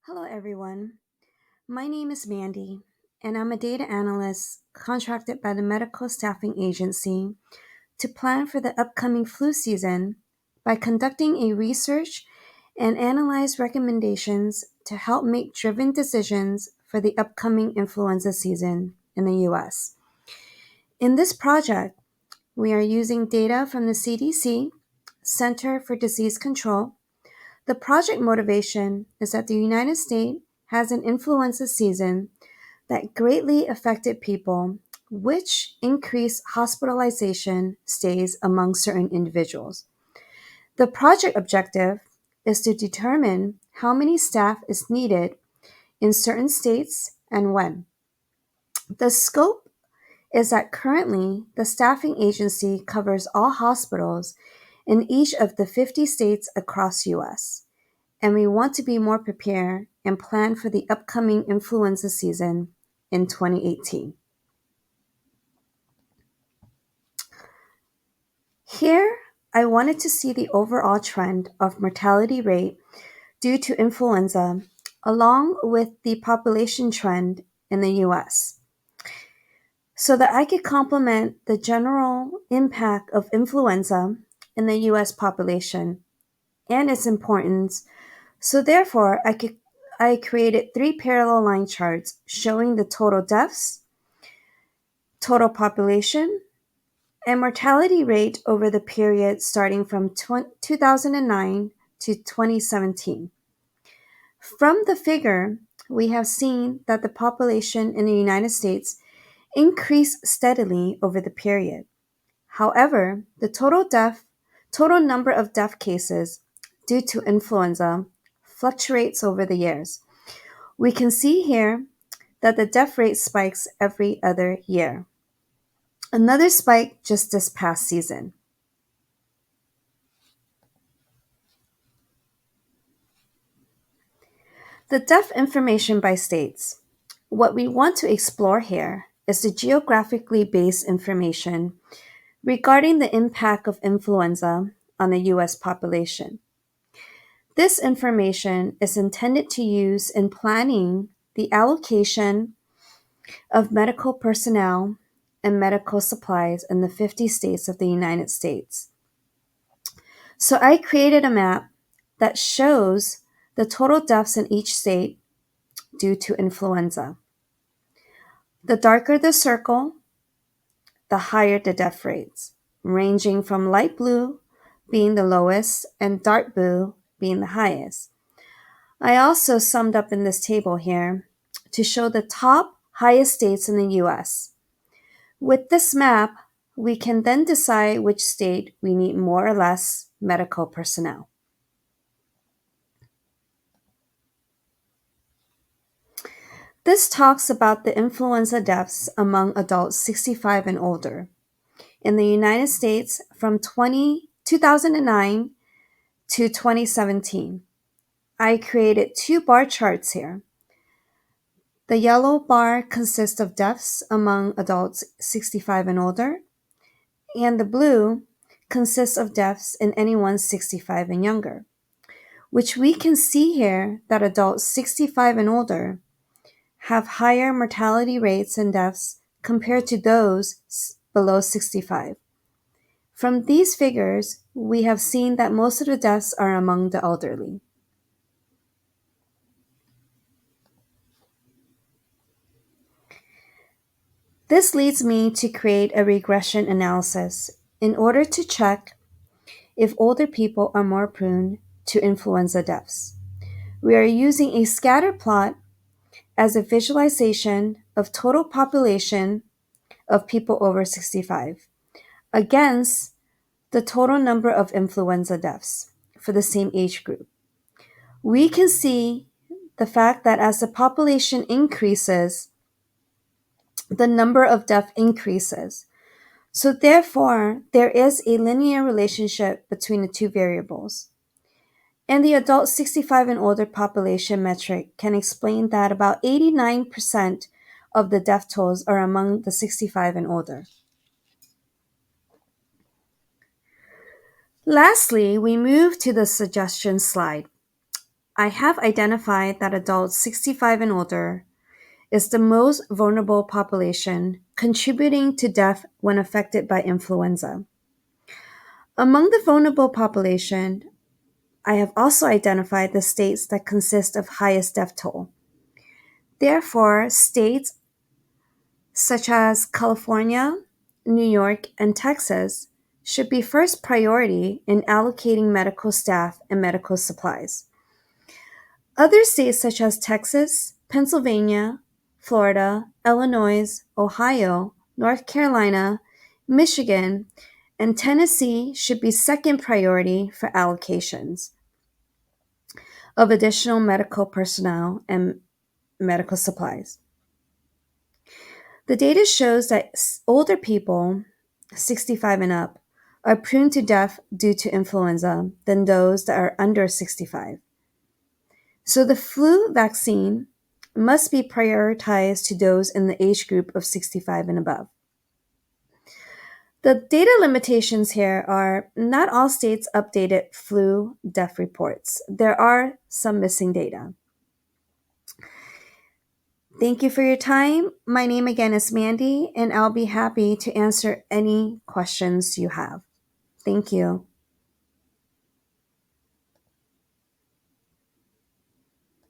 Hello, everyone. My name is Mandy, and I'm a data analyst contracted by the Medical Staffing Agency to plan for the upcoming flu season by conducting a research and analyze recommendations to help make driven decisions for the upcoming influenza season in the US. In this project, we are using data from the CDC, Center for Disease Control. The project motivation is that the United States has an influenza season that greatly affected people, which increased hospitalization stays among certain individuals. The project objective is to determine how many staff is needed in certain states and when. The scope is that currently the staffing agency covers all hospitals in each of the 50 states across US, and we want to be more prepared and plan for the upcoming influenza season in 2018. Here, I wanted to see the overall trend of mortality rate due to influenza, along with the population trend in the US, so that I could complement the general impact of influenza in the US population and its importance. So therefore, I created three parallel line charts showing the total deaths, total population, and mortality rate over the period starting from 2009 to 2017. From the figure, we have seen that the population in the United States increased steadily over the period. However, the total number of death cases due to influenza fluctuates over the years. We can see here that the death rate spikes every other year. Another spike just this past season. The death information by states. What we want to explore here is the geographically based information regarding the impact of influenza on the US population. This information is intended to use in planning the allocation of medical personnel and medical supplies in the 50 states of the United States. So I created a map that shows the total deaths in each state due to influenza. The darker the circle, the higher the death rates, ranging from light blue being the lowest and dark blue being the highest. I also summed up in this table here to show the top highest states in the US. With this map, we can then decide which state we need more or less medical personnel. This talks about the influenza deaths among adults 65 and older. In the United States from 2009 to 2017. I created two bar charts here. The yellow bar consists of deaths among adults 65 and older, and the blue consists of deaths in anyone 65 and younger, which we can see here that adults 65 and older have higher mortality rates and deaths compared to those below 65. From these figures, we have seen that most of the deaths are among the elderly. This leads me to create a regression analysis in order to check if older people are more prone to influenza deaths. We are using a scatter plot as a visualization of total population of people over 65 against the total number of influenza deaths for the same age group. We can see the fact that as the population increases, the number of deaths increases. So therefore, there is a linear relationship between the two variables. And the adult 65 and older population metric can explain that about 89% of the death tolls are among the 65 and older. Lastly, we move to the suggestion slide. I have identified that adults 65 and older is the most vulnerable population, contributing to death when affected by influenza. Among the vulnerable population, I have also identified the states that consist of highest death toll. Therefore, states such as California, New York, and Texas should be first priority in allocating medical staff and medical supplies. Other states such as Texas, Pennsylvania, Florida, Illinois, Ohio, North Carolina, Michigan, and Tennessee should be second priority for allocations of additional medical personnel and medical supplies. The data shows that older people, 65 and up, are prone to death due to influenza than those that are under 65. So the flu vaccine must be prioritized to those in the age group of 65 and above. The data limitations here are not all states updated flu death reports. There are some missing data. Thank you for your time. My name again is Mandy, and I'll be happy to answer any questions you have. Thank you.